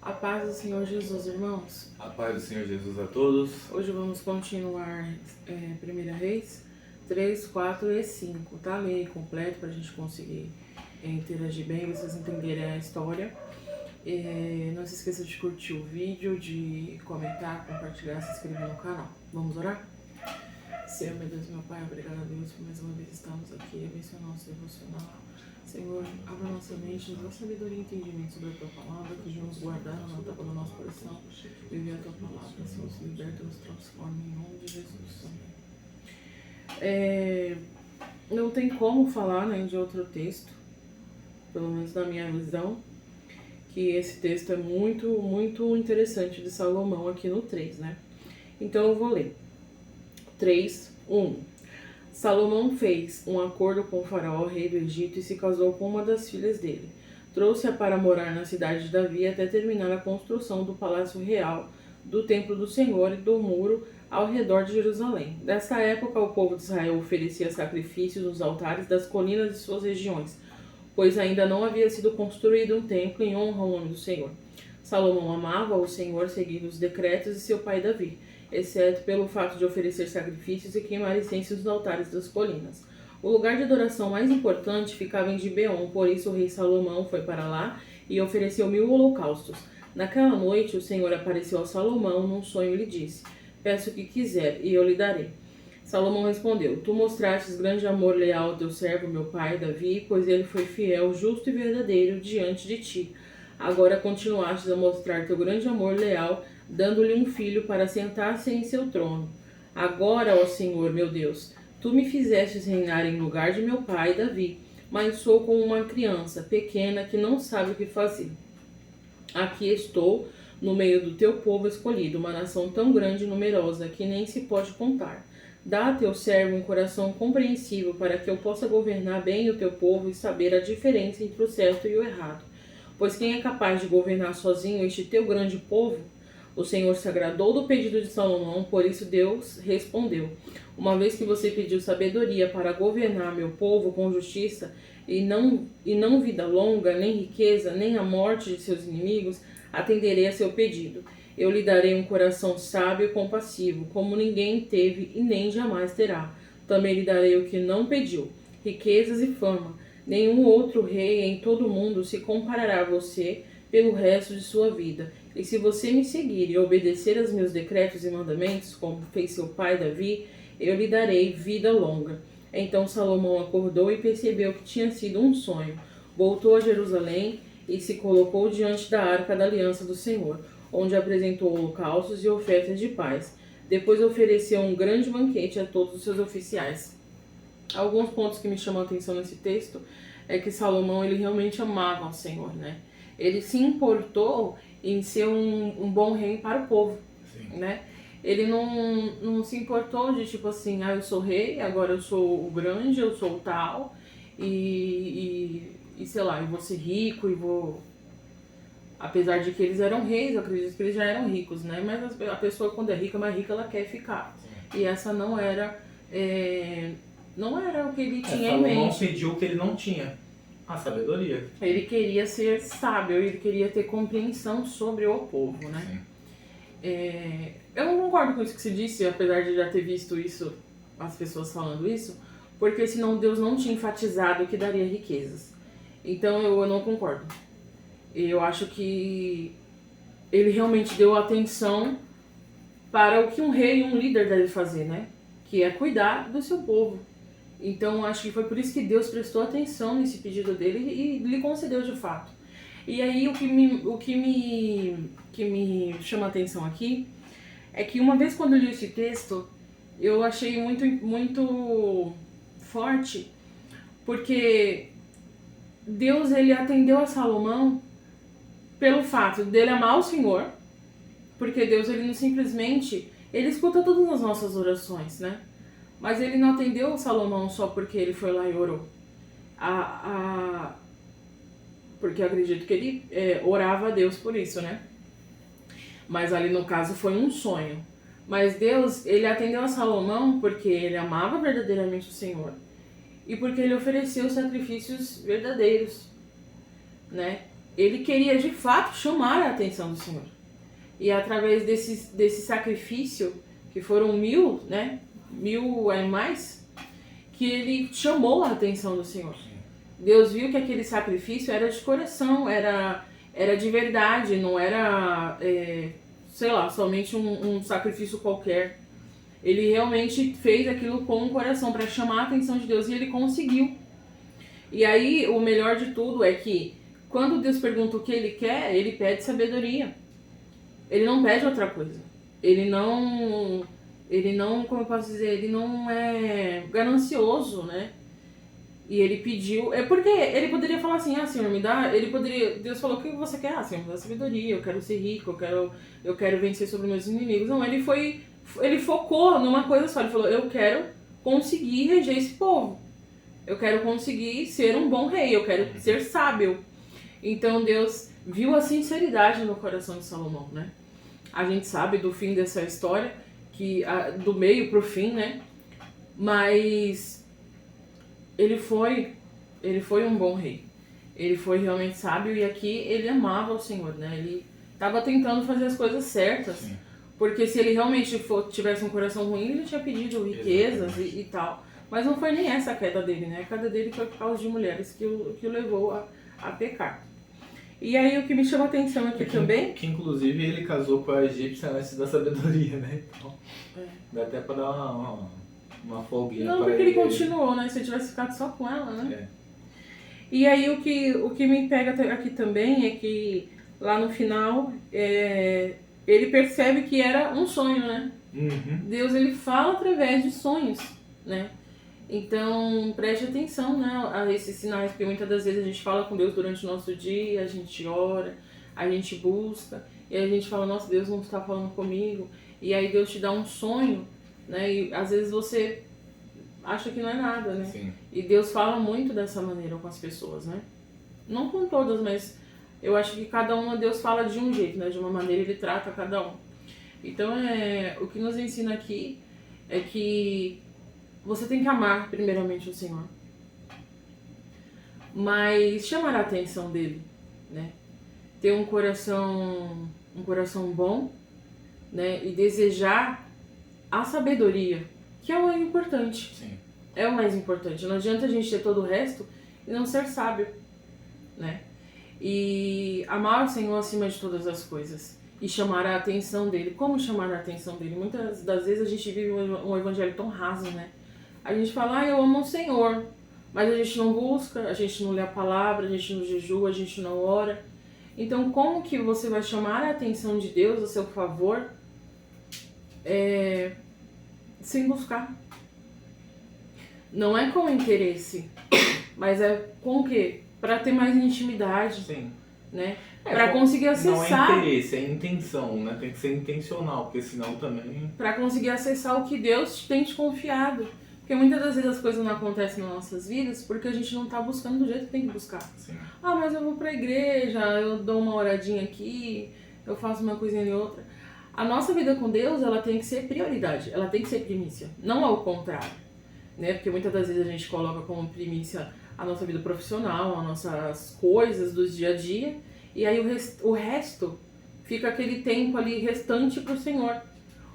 A paz do Senhor Jesus, irmãos. A paz do Senhor Jesus a todos. Hoje vamos continuar 1 Reis 3, 4 e 5, tá? Leia completo para a gente conseguir interagir bem, vocês entenderem a história. Não se esqueça de curtir o vídeo, de comentar, compartilhar, se inscrever no canal. Vamos orar? Senhor, meu Deus, meu Pai, obrigado a Deus por mais uma vez estamos aqui, abençoe o nosso devocional. Senhor, abra nossa mente, nos dá sabedoria e entendimento sobre a Tua Palavra, que nos guardar na tábua do nosso coração, viver a Tua Palavra, Senhor, nos liberta, nos transforma em nome de Jesus. Não tem como falar, né, de outro texto, pelo menos na minha visão, que esse texto é muito, muito interessante de Salomão aqui no 3, né? Então eu vou ler. 3, 1. Salomão fez um acordo com o faraó, rei do Egito, e se casou com uma das filhas dele. Trouxe-a para morar na cidade de Davi até terminar a construção do palácio real, do templo do Senhor e do muro ao redor de Jerusalém. Desta época, o povo de Israel oferecia sacrifícios nos altares das colinas de suas regiões, pois ainda não havia sido construído um templo em honra ao nome do Senhor. Salomão amava o Senhor, seguindo os decretos de seu pai Davi, exceto pelo fato de oferecer sacrifícios e queimar incensos nos altares das colinas. O lugar de adoração mais importante ficava em Gibeon, por isso o rei Salomão foi para lá e ofereceu 1000 holocaustos. Naquela noite o Senhor apareceu a Salomão num sonho e lhe disse: "Peça o que quiser e eu lhe darei." Salomão respondeu: "Tu mostrastes grande amor leal ao teu servo, meu pai, Davi, pois ele foi fiel, justo e verdadeiro diante de ti. Agora continuastes a mostrar teu grande amor leal, dando-lhe um filho para sentar-se em seu trono. Agora, ó Senhor, meu Deus, tu me fizestes reinar em lugar de meu pai, Davi, mas sou como uma criança pequena que não sabe o que fazer. Aqui estou, no meio do teu povo escolhido, uma nação tão grande e numerosa que nem se pode contar. Dá a teu servo um coração compreensível para que eu possa governar bem o teu povo e saber a diferença entre o certo e o errado. Pois quem é capaz de governar sozinho este teu grande povo?" O Senhor se agradou do pedido de Salomão, por isso Deus respondeu: "Uma vez que você pediu sabedoria para governar meu povo com justiça, e não vida longa, nem riqueza, nem a morte de seus inimigos, atenderei a seu pedido. Eu lhe darei um coração sábio e compassivo, como ninguém teve e nem jamais terá. Também lhe darei o que não pediu, riquezas e fama. Nenhum outro rei em todo o mundo se comparará a você pelo resto de sua vida. E se você me seguir e obedecer aos meus decretos e mandamentos, como fez seu pai Davi, eu lhe darei vida longa." Então Salomão acordou e percebeu que tinha sido um sonho. Voltou a Jerusalém e se colocou diante da arca da aliança do Senhor, onde apresentou holocaustos e ofertas de paz. Depois ofereceu um grande banquete a todos os seus oficiais. Alguns pontos que me chamam a atenção nesse texto é que Salomão, ele realmente amava ao Senhor, né? Ele se importou em ser um bom rei para o povo, né? Ele não se importou de tipo assim, eu sou rei, agora eu sou o grande, eu sou o tal, e sei lá, eu vou ser rico e vou... Apesar de que eles eram reis, eu acredito que eles já eram ricos, né? Mas a pessoa, quando é rica, mais rica, ela quer ficar. E essa não era o que ele tinha em mente. Salomão pediu o que ele não tinha: a sabedoria. Ele queria ser sábio, ele queria ter compreensão sobre o povo, né? Eu não concordo com isso que se disse, apesar de já ter visto isso, as pessoas falando isso, porque senão Deus não tinha enfatizado que daria riquezas. Então eu não concordo. Eu acho que ele realmente deu atenção para o que um rei e um líder deve fazer, né? Que é cuidar do seu povo. Então acho que foi por isso que Deus prestou atenção nesse pedido dele e lhe concedeu de fato. E aí o que me chama a atenção aqui é que uma vez quando eu li esse texto, eu achei muito, muito forte, porque Deus, ele atendeu a Salomão pelo fato dele amar o Senhor, porque Deus, ele não simplesmente, ele escuta todas as nossas orações, né? Mas ele não atendeu o Salomão só porque ele foi lá e orou. Porque eu acredito que ele orava a Deus por isso, né? Mas ali no caso foi um sonho. Mas Deus, ele atendeu a Salomão porque ele amava verdadeiramente o Senhor. E porque ele ofereceu sacrifícios verdadeiros, né? ele queria de fato chamar a atenção do Senhor. E através desse sacrifício, que foram 1000, né? 1000 animais, que ele chamou a atenção do Senhor. Deus viu que aquele sacrifício era de coração, era de verdade, não era, sei lá, somente um sacrifício qualquer. Ele realmente fez aquilo com o coração para chamar a atenção de Deus e ele conseguiu. E aí o melhor de tudo é que quando Deus pergunta o que ele quer, ele pede sabedoria. Ele não pede outra coisa. Ele não, como eu posso dizer, ele não é ganancioso, né? E ele pediu, porque ele poderia falar assim, Senhor, me dá, Deus falou, o que você quer? Senhor, me dá sabedoria, eu quero ser rico, eu quero vencer sobre meus inimigos. Não, ele focou numa coisa só, ele falou, eu quero conseguir reger esse povo. Eu quero conseguir ser um bom rei, eu quero ser sábio. Então Deus viu a sinceridade no coração de Salomão, né? A gente sabe do fim dessa história, que do meio pro fim, né? Mas ele foi um bom rei. Ele foi realmente sábio e aqui ele amava o Senhor, né? Ele estava tentando fazer as coisas certas. Sim. Porque se ele realmente tivesse um coração ruim, ele tinha pedido riquezas e tal. Mas não foi nem essa a queda dele, né? A queda dele foi por causa de mulheres que o levou a pecar. E aí o que me chama a atenção aqui também... Que inclusive ele casou com a egípcia antes da sabedoria, né? Então, dá até pra dar uma folguinha. Não, porque ele continuou, né? Se ele tivesse ficado só com ela, né? E aí o que me pega aqui também é que lá no final ele percebe que era um sonho, né? Uhum. Deus, ele fala através de sonhos, né? Então, preste atenção, né, a esses sinais, porque muitas das vezes a gente fala com Deus durante o nosso dia, a gente ora, a gente busca, e aí a gente fala, nossa, Deus não está falando comigo, e aí Deus te dá um sonho, né, e às vezes você acha que não é nada, né? Sim. E Deus fala muito dessa maneira com as pessoas, né? Não com todas, mas eu acho que cada uma Deus fala de um jeito, né? De uma maneira ele trata cada um. Então, o que nos ensina aqui é que você tem que amar primeiramente o Senhor, mas chamar a atenção dele, né? Ter um coração bom, né? E desejar a sabedoria, que é o mais importante. Sim. É o mais importante. Não adianta a gente ter todo o resto e não ser sábio, né? E amar o Senhor acima de todas as coisas e chamar a atenção dele. Como chamar a atenção dele? Muitas das vezes a gente vive um evangelho tão raso, né? A gente fala, eu amo o Senhor, mas a gente não busca, a gente não lê a palavra, a gente não jejua, a gente não ora. Então, como que você vai chamar a atenção de Deus a seu favor sem buscar? Não é com interesse, mas é com o quê? Para ter mais intimidade. Sim. Né? Para conseguir acessar. Não é interesse, é intenção, né? Tem que ser intencional, porque senão também. Para conseguir acessar o que Deus tem te confiado. Porque muitas das vezes as coisas não acontecem nas nossas vidas porque a gente não tá buscando do jeito que tem que buscar. Sim. Mas eu vou pra igreja, eu dou uma oradinha aqui, eu faço uma coisinha e outra. A nossa vida com Deus, ela tem que ser prioridade, ela tem que ser primícia, não ao contrário, né? Porque muitas das vezes a gente coloca como primícia a nossa vida profissional, as nossas coisas do dia a dia, e aí o resto fica aquele tempo ali restante pro Senhor.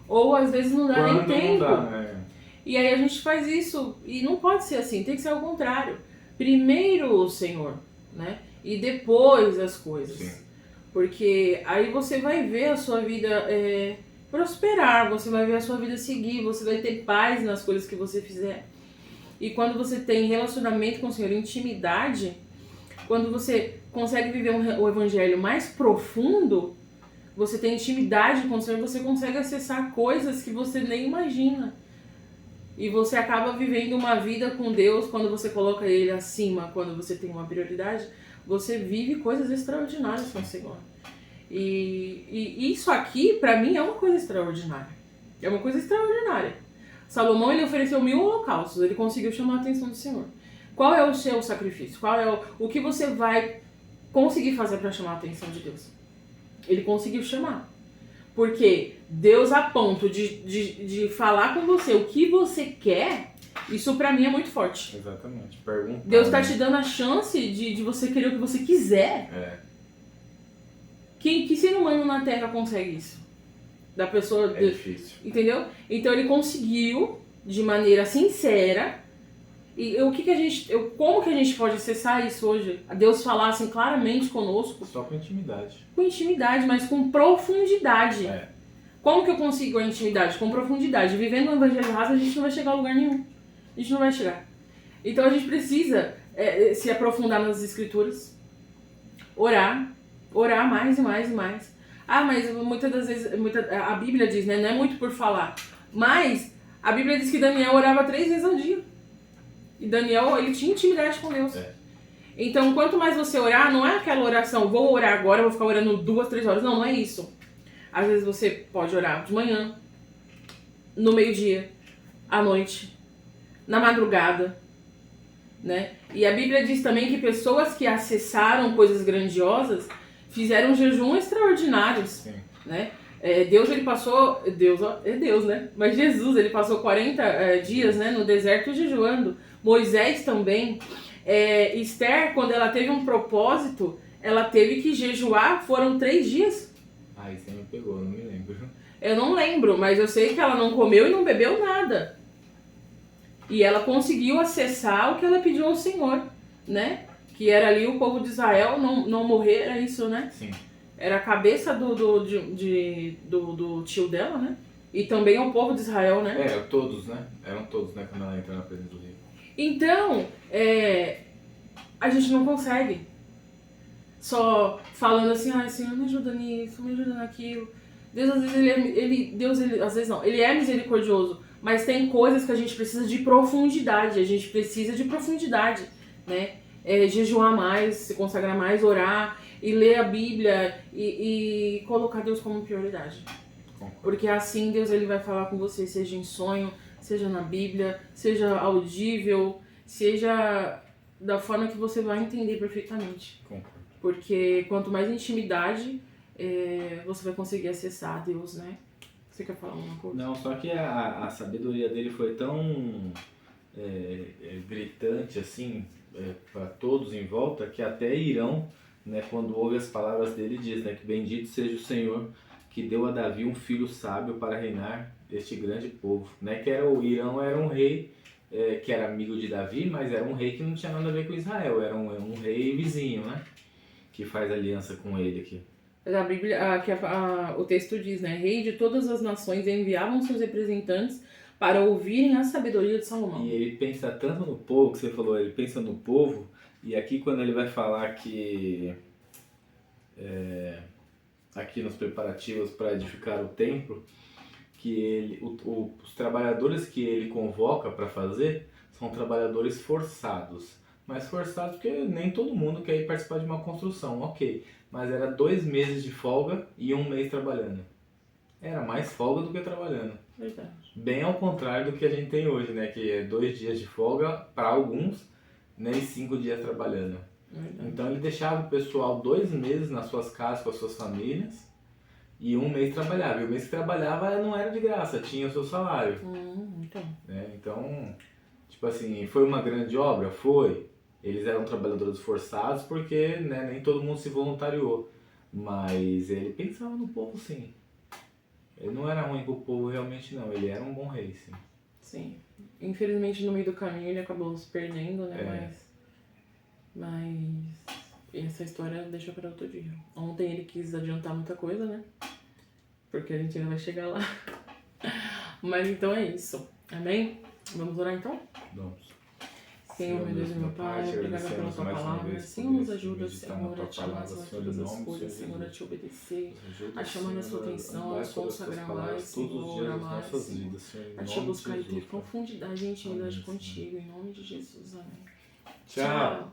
Ou às vezes não dá nem tempo. Não dá, né? E aí a gente faz isso, e não pode ser assim, tem que ser ao contrário. Primeiro o Senhor, né? E depois as coisas. Sim. Porque aí você vai ver a sua vida prosperar, você vai ver a sua vida seguir, você vai ter paz nas coisas que você fizer. E quando você tem relacionamento com o Senhor, intimidade, quando você consegue viver o evangelho mais profundo, você tem intimidade com o Senhor, você consegue acessar coisas que você nem imagina. E você acaba vivendo uma vida com Deus quando você coloca Ele acima, quando você tem uma prioridade, você vive coisas extraordinárias com o Senhor. E isso aqui, pra mim, é uma coisa extraordinária. É uma coisa extraordinária. Salomão, ele ofereceu 1000 holocaustos, ele conseguiu chamar a atenção do Senhor. Qual é o seu sacrifício? Qual é o que você vai conseguir fazer para chamar a atenção de Deus? Ele conseguiu chamar. Porque Deus, a ponto de falar com você o que você quer, isso pra mim é muito forte. Exatamente. Perguntar, Deus tá te dando a chance de você querer o que você quiser. Que ser humano na Terra consegue isso? Da pessoa... É difícil. Entendeu? Então ele conseguiu, de maneira sincera, e o que a gente... como que a gente pode acessar isso hoje? Deus falar assim claramente conosco? Só com intimidade. Com intimidade, mas com profundidade. É. Como que eu consigo a intimidade? Com profundidade. Vivendo um evangelho raso, a gente não vai chegar a lugar nenhum. A gente não vai chegar. Então a gente precisa se aprofundar nas escrituras, orar mais e mais e mais. Ah, mas muitas das vezes, a Bíblia diz, né? Não é muito por falar. Mas a Bíblia diz que Daniel orava 3 vezes ao dia. E Daniel, ele tinha intimidade com Deus. É. Então, quanto mais você orar, não é aquela oração, vou orar agora, vou ficar orando 2, 3 horas. Não, não é isso. Às vezes você pode orar de manhã, no meio-dia, à noite, na madrugada, né? E a Bíblia diz também que pessoas que acessaram coisas grandiosas fizeram jejum extraordinários, Sim. né? Deus, ele passou... Deus, é Deus, né? Mas Jesus, ele passou 40 dias, né, no deserto jejuando. Moisés também. Esther, quando ela teve um propósito, ela teve que jejuar, foram 3 dias. Ah, isso aí me pegou, não me lembro. Eu não lembro, mas eu sei que ela não comeu e não bebeu nada. E ela conseguiu acessar o que ela pediu ao Senhor, né? Que era ali o povo de Israel não morrer, era isso, né? Sim. Era a cabeça do tio dela, né? E também o povo de Israel, né? Eram todos, né? Quando ela entra na presença do rei. Então, a gente não consegue só falando assim, ai, Senhor, me ajuda nisso, me ajuda naquilo. Deus, às vezes, ele é misericordioso, mas tem coisas que a gente precisa de profundidade, né? Jejuar mais, se consagrar mais, orar e ler a Bíblia e colocar Deus como prioridade. Porque assim Deus, ele vai falar com você, seja em sonho, seja na Bíblia, seja audível, seja da forma que você vai entender perfeitamente. Porque quanto mais intimidade, você vai conseguir acessar a Deus, né? Você quer falar alguma coisa? Não, só que a sabedoria dele foi tão gritante assim para todos em volta que até Irão, né, quando ouve as palavras dele, diz, né, que bendito seja o Senhor que deu a Davi um filho sábio para reinar este grande povo, né? Que o Irão era um rei que era amigo de Davi, mas era um rei que não tinha nada a ver com Israel, era um rei vizinho, né? Que faz aliança com ele aqui. A Bíblia, o texto diz, né? Rei de todas as nações enviavam seus representantes para ouvirem a sabedoria de Salomão. E ele pensa tanto no povo, que você falou, ele pensa no povo, e aqui quando ele vai falar que aqui nos preparativos para edificar o templo, que os trabalhadores que ele convoca para fazer são trabalhadores forçados. Mas forçados porque nem todo mundo quer ir participar de uma construção, ok. Mas era 2 meses de folga e 1 mês trabalhando. Era mais folga do que trabalhando. Verdade. Bem ao contrário do que a gente tem hoje, né? Que é 2 dias de folga para alguns, nem 5 dias trabalhando. Verdade. Então ele deixava o pessoal 2 meses nas suas casas com as suas famílias e 1 mês trabalhava. E o mês que trabalhava não era de graça, tinha o seu salário. Então. Então, tipo assim, foi uma grande obra? Foi. Eles eram trabalhadores forçados porque, né, nem todo mundo se voluntariou. Mas ele pensava no povo, sim. Ele não era ruim pro povo realmente, não. Ele era um bom rei, sim. Sim. Infelizmente, no meio do caminho, ele acabou se perdendo, né? Mas essa história deixa para outro dia. Ontem ele quis adiantar muita coisa, né? Porque a gente ainda vai chegar lá. Mas então é isso. Amém? Vamos orar então? Vamos. Senhor, meu Deus e meu Pai, obrigada pela tua palavra. Senhor, nos ajuda, Senhor, a te amar acima de todas as coisas, Senhor, a te obedecer, a chamar a sua atenção, a consagrar mais, Senhor, a mais, Senhor, a te buscar e ter profundidade e intimidade contigo, em nome de Jesus, amém. Tchau.